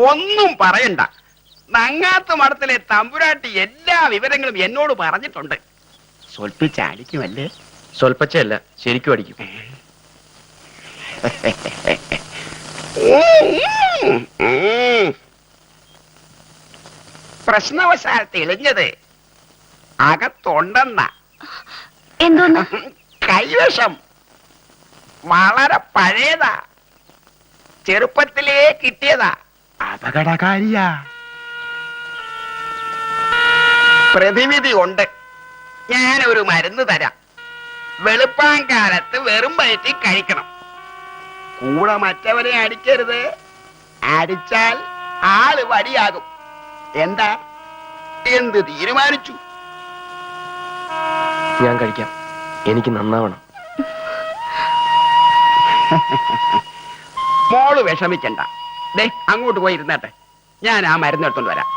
ഒന്നും പറയണ്ട. നങ്ങാത്ത് മഠത്തിലെ തമ്പുരാട്ടി എല്ലാ വിവരങ്ങളും എന്നോട് പറഞ്ഞിട്ടുണ്ട്. സ്വൽപ്പിച്ച് അടിക്കുമല്ലേ? സ്വൽപ്പച്ചയല്ല, ശരിക്കും അടിക്കും. പ്രശ്നവശാൽ തെളിഞ്ഞത് അകത്തുണ്ടെന്ന. എന്തോന്ന്? കൈവശം വളരെ പഴയതാ, ചെറുപ്പത്തിലേ കിട്ടിയതാ, അപകടകാരിയാ. പ്രതിവിധി ഉണ്ട്. ഞാനൊരു മരുന്ന് തരാം. വെളുപ്പാങ്കാലത്ത് വെറും വയറ്റിൽ കഴിക്കണം. കൂടെ മറ്റവരെ അടിക്കരുത്. അടിച്ചാൽ ആള് വടിയാകും. എന്താ? എന്ത് തീരുമാനിച്ചു? ഞാൻ കഴിക്കാം. എനിക്ക് നന്നാവണം. മോള് വിഷമിക്കണ്ട. ദേ അങ്ങോട്ട് പോയി ഇരുന്നട്ടെ, ഞാൻ ആ മരുന്ന് എടുത്തോണ്ട് വരാം.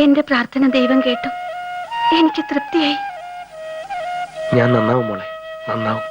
എന്റെ പ്രാർത്ഥന ദൈവം കേട്ടു. എനിക്ക് തൃപ്തിയായി. ഞാൻ നന്നാവും മോളെ, നന്നാവും.